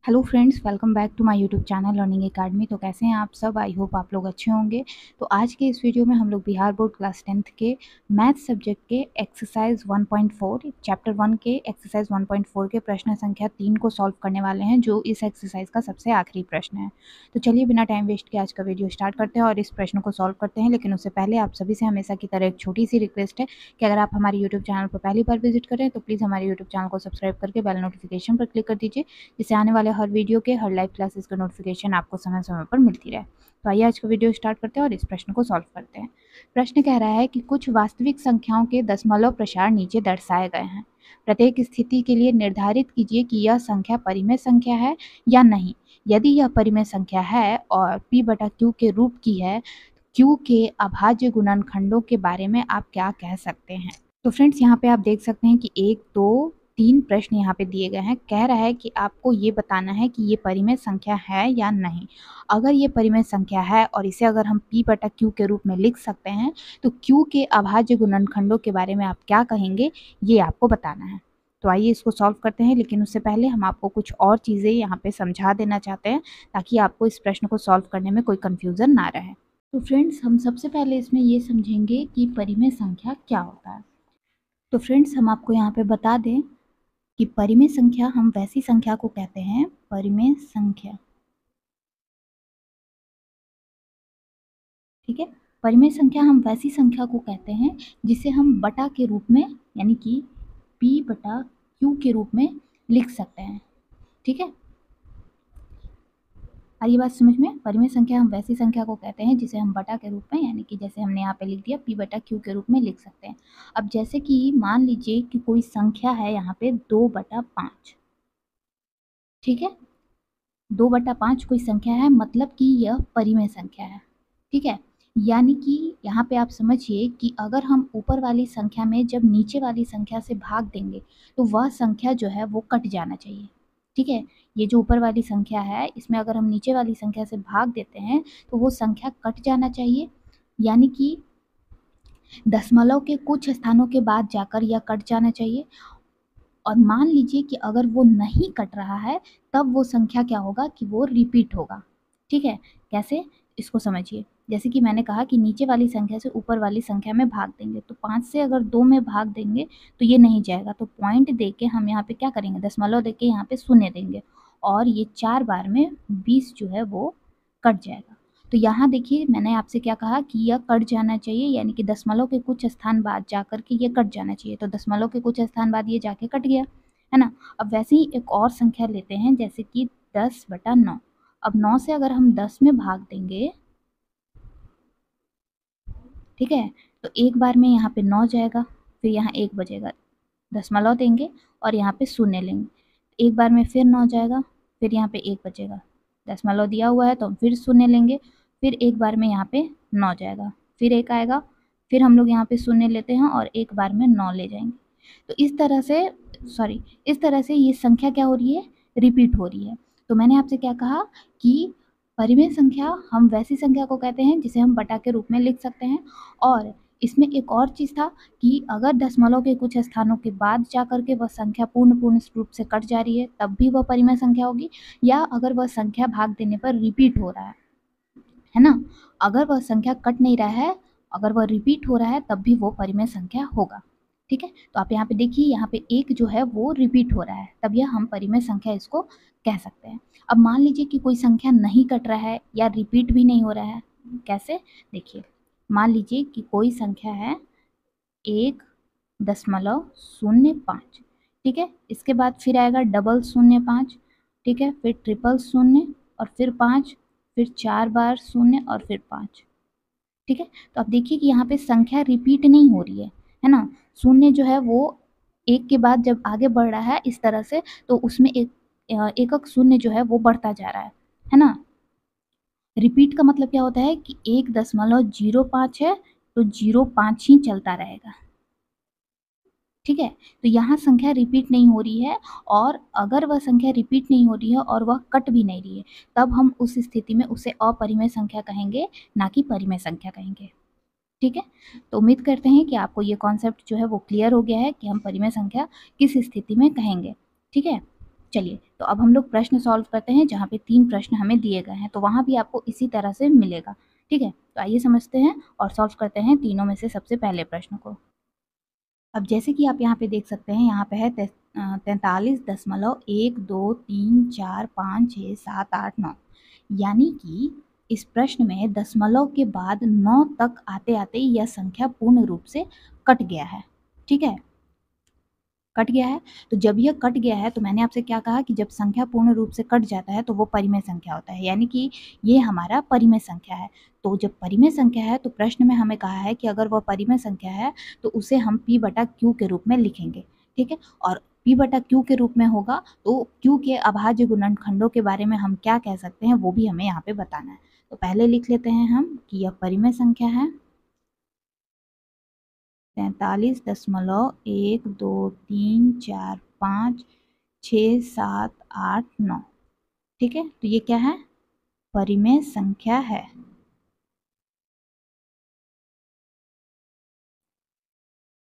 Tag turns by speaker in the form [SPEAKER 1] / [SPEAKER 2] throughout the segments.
[SPEAKER 1] Hello friends, welcome back to my YouTube channel learning academy. तो कैसे हैं आप सब? आई होप आप लोग अच्छे होंगे। तो आज के इस वीडियो में हम लोग बिहार बोर्ड क्लास 10th के मैथ सब्जेक्ट के एक्सरसाइज 1.4 चैप्टर 1 के एक्सरसाइज 1.4 के प्रश्न संख्या 3 को सॉल्व करने वाले हैं, जो इस एक्सरसाइज का सबसे आखिरी प्रश्न है। तो चलिए बिना टाइम वेस्ट किए आज का वीडियो स्टार्ट करते हैं और इस प्रश्न को सॉल्व करते हैं। लेकिन उससे पहले आप सभी से हमेशा की तरह एक छोटी सी रिक्वेस्ट है कि अगर आप हमारे यूट्यूब चैनल पर पहली बार विजिट करें तो प्लीज़ हमारे यूट्यूब चैनल को सब्सक्राइब करके बेल नोटिफिकेशन पर क्लिक कर दीजिए, जिससे आने वाले हर वीडियो के हर लाइव क्लासेस का नोटिफिकेशन आपको समय समय पर मिलती रहे। तो आइए आज का वीडियो स्टार्ट करते हैं और इस प्रश्न को सॉल्व करते हैं। प्रश्न कह रहा है कि कुछ वास्तविक संख्याओं के दशमलव प्रसार नीचे दर्शाए गए हैं। प्रत्येक स्थिति के लिए निर्धारित कीजिए कि यह संख्या परिमेय संख्या है या नहीं। यदि यह परिमेय संख्या है और p/q के रूप की है, q के अभाज्य गुणनखंडों के बारे में आप क्या कह सकते हैं? तो फ्रेंड्स, यहाँ पे आप देख सकते हैं कि 1, 2, 3 प्रश्न यहाँ पे दिए गए हैं। कह रहा है कि आपको ये बताना है कि ये परिमेय संख्या है या नहीं। अगर ये परिमेय संख्या है और इसे अगर हम p/q के रूप में लिख सकते हैं, तो q के अभाज्य गुणनखंडों के बारे में आप क्या कहेंगे, ये आपको बताना है। तो आइए इसको सॉल्व करते हैं। लेकिन उससे पहले हम आपको कुछ और चीज़ें यहाँ पे समझा देना चाहते हैं, ताकि आपको इस प्रश्न को सॉल्व करने में कोई कन्फ्यूज़न ना रहे। तो फ्रेंड्स, हम सबसे पहले इसमें ये समझेंगे कि परिमेय संख्या क्या होता है। तो फ्रेंड्स, हम आपको यहाँ पे बता दें कि परिमेय संख्या हम वैसी संख्या को कहते हैं, परिमेय संख्या, ठीक है। परिमेय संख्या हम वैसी संख्या को कहते हैं जिसे हम बटा के रूप में, यानी कि p/q के रूप में लिख सकते हैं, ठीक है। आइए बात समझ में। परिमेय संख्या हम वैसी संख्या को कहते हैं जिसे हम बटा के रूप में, यानी कि जैसे हमने यहाँ पे लिख दिया p/q के रूप में लिख सकते हैं। अब जैसे कि मान लीजिए कि कोई संख्या है यहाँ पे 2/5, ठीक है। 2/5 कोई संख्या है, मतलब कि यह परिमेय संख्या है, ठीक है। यानी कि यहाँ पे आप समझिए कि अगर हम ऊपर वाली संख्या में जब नीचे वाली संख्या से भाग देंगे तो वह संख्या जो है वो कट जाना चाहिए, ठीक है। ये जो ऊपर वाली संख्या है, इसमें अगर हम नीचे वाली संख्या से भाग देते हैं तो वो संख्या कट जाना चाहिए, यानी कि दशमलव के कुछ स्थानों के बाद जाकर यह कट जाना चाहिए। और मान लीजिए कि अगर वो नहीं कट रहा है, तब वो संख्या क्या होगा कि वो रिपीट होगा, ठीक है। कैसे, इसको समझिए। जैसे कि मैंने कहा कि नीचे वाली संख्या से ऊपर वाली संख्या में भाग देंगे, तो 5 से अगर 2 में भाग देंगे तो ये नहीं जाएगा, तो पॉइंट दे के हम यहाँ पे क्या करेंगे, दशमलव दे के यहाँ पे शून्य देंगे और ये 4 बार में 20 जो है वो कट जाएगा। तो यहाँ देखिए, मैंने आपसे क्या कहा कि यह कट जाना चाहिए, यानी कि दशमलव के कुछ स्थान बाद जाकर के ये कट जाना चाहिए। तो दशमलव के कुछ स्थान बाद ये जाके कट गया, है ना। अब वैसे ही एक और संख्या लेते हैं, जैसे कि 10/9। अब 9 से अगर हम 10 में भाग देंगे, ठीक है, तो एक बार में यहाँ पे 9 जाएगा, फिर यहाँ 1 बचेगा, दशमलव देंगे और यहाँ पे शून्य लेंगे। एक बार में फिर 9 जाएगा, फिर यहाँ पे 1 बचेगा, दशमलव दिया हुआ है तो हम फिर शून्य लेंगे, फिर एक बार में यहाँ पे 9 जाएगा, फिर 1 आएगा, फिर हम लोग यहाँ पे शून्य लेते हैं और एक बार में 9 ले जाएंगे। तो इस तरह से ये संख्या क्या हो रही है, रिपीट हो रही है। तो मैंने आपसे क्या कहा कि परिमेय संख्या हम वैसी संख्या को कहते हैं जिसे हम बटा के रूप में लिख सकते हैं। और इसमें एक और चीज़ था कि अगर दशमलव के कुछ स्थानों के बाद जाकर के वह संख्या पूर्ण रूप से कट जा रही है, तब भी वह परिमेय संख्या होगी, या अगर वह संख्या भाग देने पर रिपीट हो रहा है ना। अगर वह संख्या कट नहीं रहा है, अगर वह रिपीट हो रहा है, तब भी वो परिमेय संख्या होगा, ठीक है। तो आप यहाँ पे देखिए, यहाँ पे 1 जो है वो रिपीट हो रहा है, तब यह हम परिमेय संख्या इसको कह सकते हैं। अब मान लीजिए कि कोई संख्या नहीं कट रहा है या रिपीट भी नहीं हो रहा है, कैसे, देखिए। मान लीजिए कि कोई संख्या है 1.05, ठीक है। इसके बाद फिर आएगा 0.05, ठीक है, फिर 000 और फिर 5, फिर 4 बार 0 और फिर 5, ठीक है। तो आप देखिए कि यहाँ पे संख्या रिपीट नहीं हो रही है ना। शून्य जो है वो एक के बाद जब आगे बढ़ रहा है इस तरह से, तो उसमें एकक शून्य जो है वो बढ़ता जा रहा है ना। रिपीट का मतलब क्या होता है कि 1.05 है तो 0.5 ही चलता रहेगा, ठीक है। तो यहाँ संख्या रिपीट नहीं हो रही है, और अगर वह संख्या रिपीट नहीं हो रही है और वह कट भी नहीं रही है, तब हम उस स्थिति में उसे अपरिमेय संख्या कहेंगे, ना कि परिमेय संख्या कहेंगे, ठीक है। तो उम्मीद करते हैं कि आपको ये कॉन्सेप्ट जो है वो क्लियर हो गया है कि हम परिमेय संख्या किस स्थिति में कहेंगे, ठीक है। चलिए, तो अब हम लोग प्रश्न सॉल्व करते हैं जहाँ पे 3 प्रश्न हमें दिए गए हैं, तो वहाँ भी आपको इसी तरह से मिलेगा, ठीक है? तो आइए समझते हैं और सॉल्व करते हैं तीनों में से सबसे पहले प्रश्न को। अब जैसे कि आप यहाँ पे देख सकते हैं, यहाँ पे है 43.1, 2, 3, 4, 5, 6, 7, 8, 9, यानी कि इस प्रश्न में दशमलव के बाद 9 तक आते-आते यह संख्या पूर्ण रूप से कट गया है, ठीक है? कट गया है, तो जब यह कट गया है तो मैंने आपसे क्या कहा कि जब संख्या पूर्ण रूप से कट जाता है तो वो परिमेय संख्या होता है, यानी कि ये हमारा परिमेय संख्या है। तो जब परिमेय संख्या है तो प्रश्न में हमें कहा है कि अगर वह परिमेय संख्या है तो उसे हम p बटा q के रूप में लिखेंगे, ठीक है? और p बटा q के रूप में होगा तो q के अभाज्य गुणनखंडों के बारे में हम क्या कह सकते हैं वो भी हमें यहाँ पे बताना है। तो पहले लिख लेते हैं हम कि यह परिमेय संख्या है 43.1, 2, 3, 4, 5, 6, 7, 8, 9, ठीक है? तो ये क्या है? परिमेय संख्या है।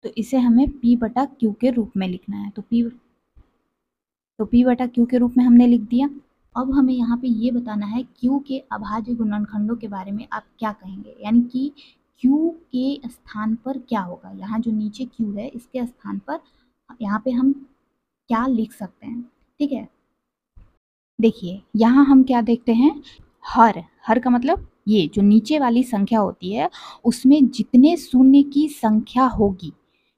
[SPEAKER 1] तो इसे हमें p बटा q के रूप में लिखना है। तो p बटा q के रूप में हमने लिख दिया। अब हमें यहाँ पे ये बताना है q के अभाज्य गुणनखंडों के बारे में आप क्या कहेंगे, यानी कि q के स्थान पर क्या होगा। यहाँ जो नीचे q है इसके स्थान पर यहाँ पे हम क्या लिख सकते हैं, ठीक है? देखिए यहाँ हम क्या देखते हैं, हर का मतलब ये जो नीचे वाली संख्या होती है उसमें जितने शून्य की संख्या होगी,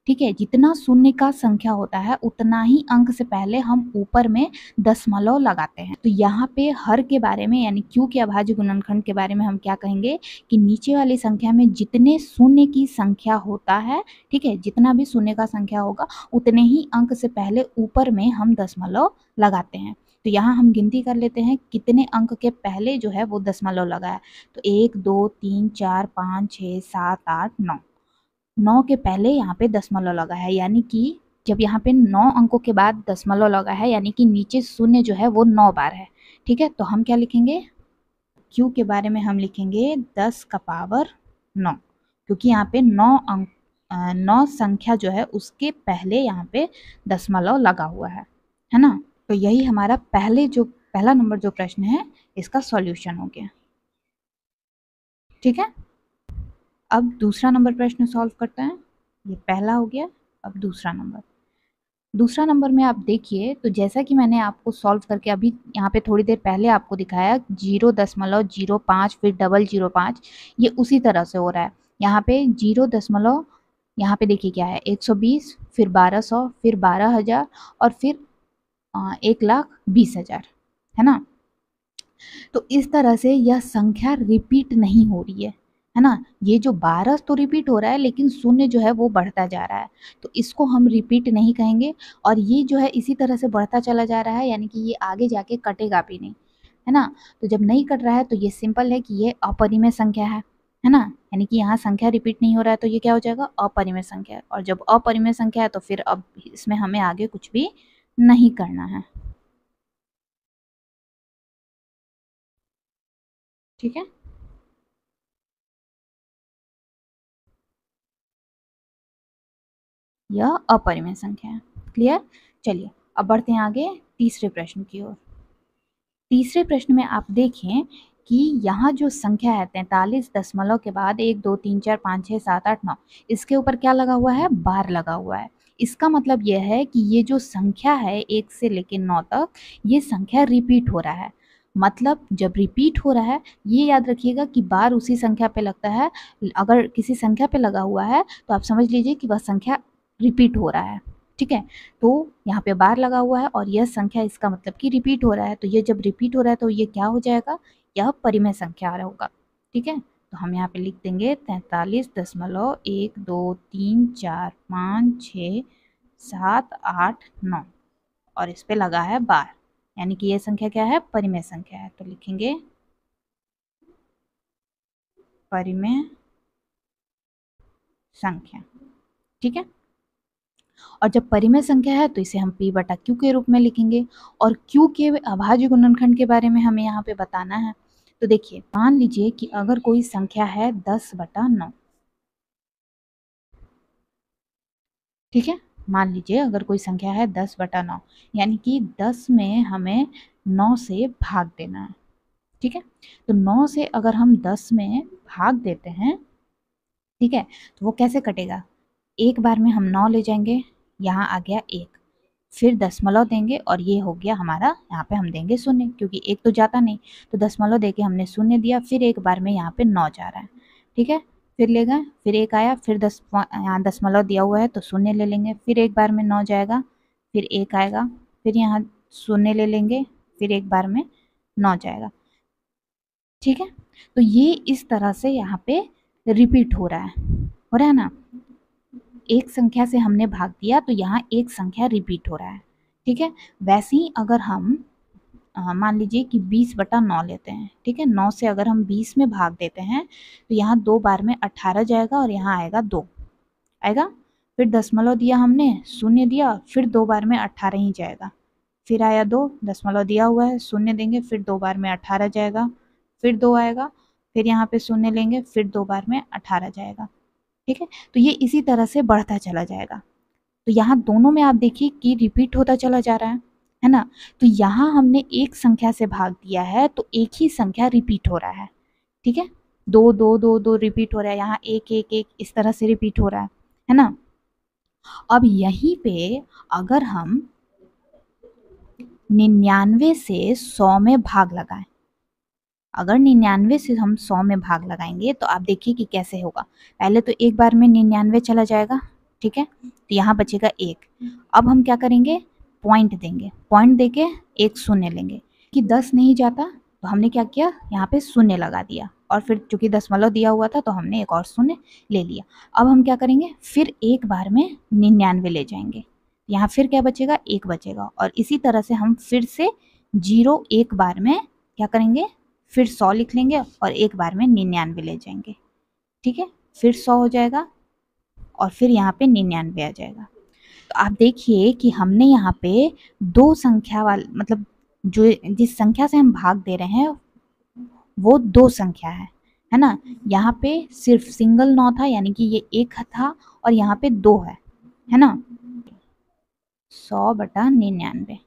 [SPEAKER 1] ठीक है, जितना शून्य का संख्या होता है उतना ही अंक से पहले हम ऊपर में दशमलव लगाते हैं। तो यहाँ पे हर के बारे में यानी q के अभाज्य गुणनखंड के बारे में हम क्या कहेंगे कि नीचे वाली संख्या में जितने शून्य की संख्या होता है, ठीक है, जितना भी शून्य का संख्या होगा उतने ही अंक से पहले ऊपर में हम दशमलव लगाते हैं। तो यहाँ हम गिनती कर लेते हैं कितने अंक के पहले जो है वो दशमलव लगा है। तो 1, 2, 3, 4, 5, 6, 7, 8, 9, 9 के पहले यहाँ पे दशमलव लगा है, यानी कि जब यहाँ पे 9 अंकों के बाद दशमलव लगा है यानी कि नीचे शून्य जो है वो 9 बार है, ठीक है? तो हम क्या लिखेंगे, q के बारे में हम लिखेंगे 10 का पावर 9, क्योंकि यहाँ पे 9 संख्या जो है उसके पहले यहाँ पे दशमलव लगा हुआ है ना? तो यही हमारा पहला नंबर जो प्रश्न है इसका सॉल्यूशन हो गया, ठीक है? अब दूसरा नंबर प्रश्न सॉल्व करते हैं। ये पहला हो गया, अब दूसरा नंबर में आप देखिए, तो जैसा कि मैंने आपको सॉल्व करके अभी यहाँ पे थोड़ी देर पहले आपको दिखाया 0.05 फिर 0.05, ये उसी तरह से हो रहा है। यहाँ पे 0 दशमलव, यहाँ पे देखिए क्या है 120 फिर 1200 फिर 12,000 और फिर 1,20,000, है ना? तो इस तरह से यह संख्या रिपीट नहीं हो रही है ना? ये जो 12 तो रिपीट हो रहा है लेकिन शून्य जो है वो बढ़ता जा रहा है, तो इसको हम रिपीट नहीं कहेंगे। और ये जो है इसी तरह से बढ़ता चला जा रहा है, यानी कि ये आगे जाके कटेगा भी नहीं, है ना? तो जब नहीं कट रहा है तो ये सिंपल है कि ये अपरिमेय संख्या है ना? यानी कि यहाँ संख्या रिपीट नहीं हो रहा है तो ये क्या हो जाएगा, अपरिमेय संख्या है। और जब अपरिमेय संख्या है तो फिर अब इसमें हमें आगे कुछ भी नहीं करना है, ठीक है? यह अपरिमेय संख्या है। क्लियर? चलिए अब बढ़ते हैं आगे तीसरे प्रश्न की ओर। तीसरे प्रश्न में आप देखें कि यहाँ जो संख्या है 43 दशमलव के बाद 1, 2, 3, 4, 5, 6, 7, 8, 9, इसके ऊपर क्या लगा हुआ है, बार लगा हुआ है। इसका मतलब यह है कि ये जो संख्या है 1 से लेकर 9 तक, ये संख्या रिपीट हो रहा है। मतलब जब रिपीट हो रहा है, ये याद रखिएगा कि बार उसी संख्या पे लगता है। अगर किसी संख्या पे लगा हुआ है तो आप समझ लीजिए कि वह संख्या रिपीट हो रहा है, ठीक है? तो यहाँ पे बार लगा हुआ है और यह संख्या इसका मतलब कि रिपीट हो रहा है। तो ये जब रिपीट हो रहा है तो ये क्या हो जाएगा, यह परिमेय संख्या होगा, ठीक है? तो हम यहाँ पे लिख देंगे 43.1, 2, 3, 4, 5, 6, 7, 8, 9 और इस पे लगा है बार, यानी कि ये संख्या क्या है, परिमेय संख्या है। तो लिखेंगे परिमेय संख्या, ठीक है? और जब परिमेय संख्या है तो इसे हम p बटा q के रूप में लिखेंगे। और q के अभाज्य गुणनखंड के बारे में हमें यहाँ पे बताना है। तो देखिए मान लीजिए कि अगर कोई संख्या है 10 बटा 9, ठीक है, मान लीजिए अगर कोई संख्या है 10/9, यानी कि 10 में हमें 9 से भाग देना है। ठीक है, तो 9 से अगर हम 10 में भाग देते हैं, ठीक है, तो वो कैसे कटेगा? एक बार में हम 9 ले जाएंगे, यहाँ आ गया 1, फिर दशमलव देंगे और ये हो गया हमारा, यहाँ पे हम देंगे 0 क्योंकि 1 तो जाता नहीं, तो दशमलव देके हमने 0 दिया, फिर एक बार में यहाँ पे 9 जा रहा है। ठीक है, फिर ले गए, फिर 1 आया, फिर यहाँ दशमलव दिया हुआ है तो 0 ले लेंगे, फिर एक बार में 9 जाएगा, फिर 1 आएगा, फिर यहाँ 0 ले लेंगे, फिर एक बार में 9 जाएगा। ठीक है, तो ये इस तरह से यहाँ पे रिपीट हो रहा है ना। एक संख्या से हमने भाग दिया तो यहाँ एक संख्या रिपीट हो रहा है। ठीक है, वैसे ही अगर हम मान लीजिए कि 20/9 लेते हैं। ठीक है, 9 से अगर हम 20 में भाग देते हैं तो यहाँ 2 बार में 18 जाएगा और यहाँ आएगा 2 आएगा, फिर दशमलव दिया हमने, 0 दिया, फिर 2 बार में 18 ही जाएगा, फिर आया 2, दशमलव दिया हुआ है, 0 देंगे, फिर 2 बार में 18 जाएगा, फिर 2 आएगा, फिर यहाँ पे 0 लेंगे, फिर 2 बार में 18 जाएगा। ठीक है, तो ये इसी तरह से बढ़ता चला जाएगा। तो यहाँ दोनों में आप देखिए कि रिपीट होता चला जा रहा है ना। तो यहाँ हमने एक संख्या से भाग दिया है तो एक ही संख्या रिपीट हो रहा है। ठीक है, 2 2 2 2 रिपीट हो रहा है, यहाँ 1 1 1 इस तरह से रिपीट हो रहा है ना। अब यहीं पे अगर हम 99 से 100 में भाग लगाएं, अगर 99 से हम 100 में भाग लगाएंगे तो आप देखिए कि कैसे होगा। पहले तो एक बार में 99 चला जाएगा। ठीक है, तो यहाँ बचेगा 1। अब हम क्या करेंगे, पॉइंट देंगे, पॉइंट देके एक 0 लेंगे कि 10 नहीं जाता, तो हमने क्या किया, यहाँ पे 0 लगा दिया और फिर चूंकि दशमलव दिया हुआ था तो हमने एक और 0 ले लिया। अब हम क्या करेंगे, फिर एक बार में 99 ले जाएंगे, यहाँ फिर क्या बचेगा, 1 बचेगा, और इसी तरह से हम फिर से 0 एक बार में क्या करेंगे, फिर 100 लिख लेंगे और एक बार में 99 ले जाएंगे। ठीक है, फिर 100 हो जाएगा और फिर यहाँ पे 99 आ जाएगा। तो आप देखिए कि हमने यहाँ पे दो संख्या वाले, मतलब जो जिस संख्या से हम भाग दे रहे हैं वो दो संख्या है ना। यहाँ पे सिर्फ सिंगल 9 था, यानी कि ये 1 था, और यहाँ पे 2 है ना। 100/99,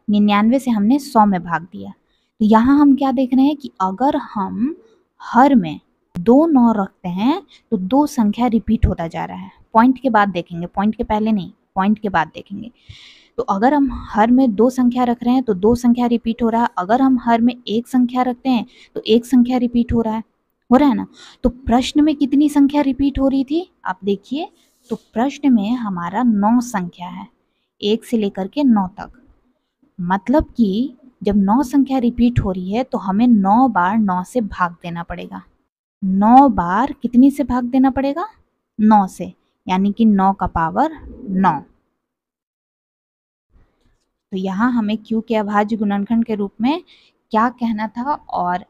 [SPEAKER 1] 99 से हमने 100 में भाग दिया। तो यहाँ हम क्या देख रहे हैं कि अगर हम हर में 2 9 रखते हैं तो दो संख्या रिपीट होता जा रहा है। पॉइंट के बाद देखेंगे, पॉइंट के पहले नहीं, पॉइंट के बाद देखेंगे। तो अगर हम हर में 2 संख्या रख रहे हैं तो 2 संख्या रिपीट हो रहा है, अगर हम हर में 1 संख्या रखते हैं तो 1 संख्या रिपीट हो रहा है ना। तो प्रश्न में कितनी संख्या रिपीट हो रही थी, आप देखिए, तो प्रश्न में हमारा 9 संख्या है, 1 से लेकर के 9 तक। मतलब कि जब 9 संख्या रिपीट हो रही है तो हमें 9 बार 9 से भाग देना पड़ेगा। 9 बार कितनी से भाग देना पड़ेगा, 9 से, यानी कि 9 का पावर 9। तो यहाँ हमें Q के अभाज्य गुणनखंड के रूप में क्या कहना था और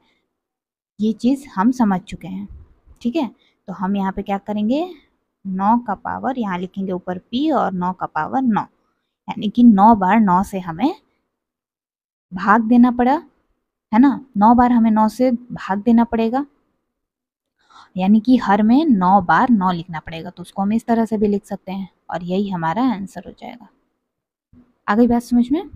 [SPEAKER 1] ये चीज़ हम समझ चुके हैं। ठीक है, तो हम यहाँ पे क्या करेंगे, 9 का पावर यहाँ लिखेंगे ऊपर P और 9 का पावर 9, यानी कि 9 बार 9 से हमें भाग देना पड़ा, है ना। 9 बार हमें 9 से भाग देना पड़ेगा, यानी कि हर में 9 बार 9 लिखना पड़ेगा। तो उसको हम इस तरह से भी लिख सकते हैं और यही हमारा आंसर हो जाएगा। आ गई बात समझ में?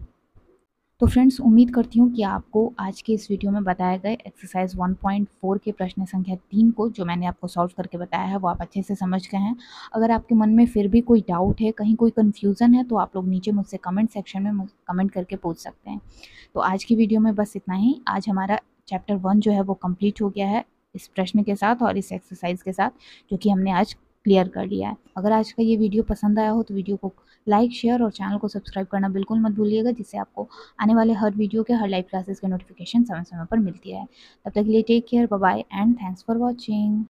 [SPEAKER 1] तो फ्रेंड्स, उम्मीद करती हूँ कि आपको आज के इस वीडियो में बताए गए एक्सरसाइज 1.4 के प्रश्न संख्या 3 को, जो मैंने आपको सॉल्व करके बताया है, वो आप अच्छे से समझ गए हैं। अगर आपके मन में फिर भी कोई डाउट है, कहीं कोई कन्फ्यूज़न है, तो आप लोग नीचे मुझसे कमेंट सेक्शन में कमेंट करके पूछ सकते हैं। तो आज की वीडियो में बस इतना ही। आज हमारा चैप्टर 1 जो है वो कम्प्लीट हो गया है इस प्रश्न के साथ और इस एक्सरसाइज के साथ, जो कि हमने आज क्लियर कर लिया है। अगर आज का ये वीडियो पसंद आया हो तो वीडियो को लाइक, शेयर और चैनल को सब्सक्राइब करना बिल्कुल मत भूलिएगा, जिससे आपको आने वाले हर वीडियो के, हर लाइव क्लासेस के नोटिफिकेशन समय समय पर मिलती है। तब तक के लिए take care, bye bye and thanks for watching.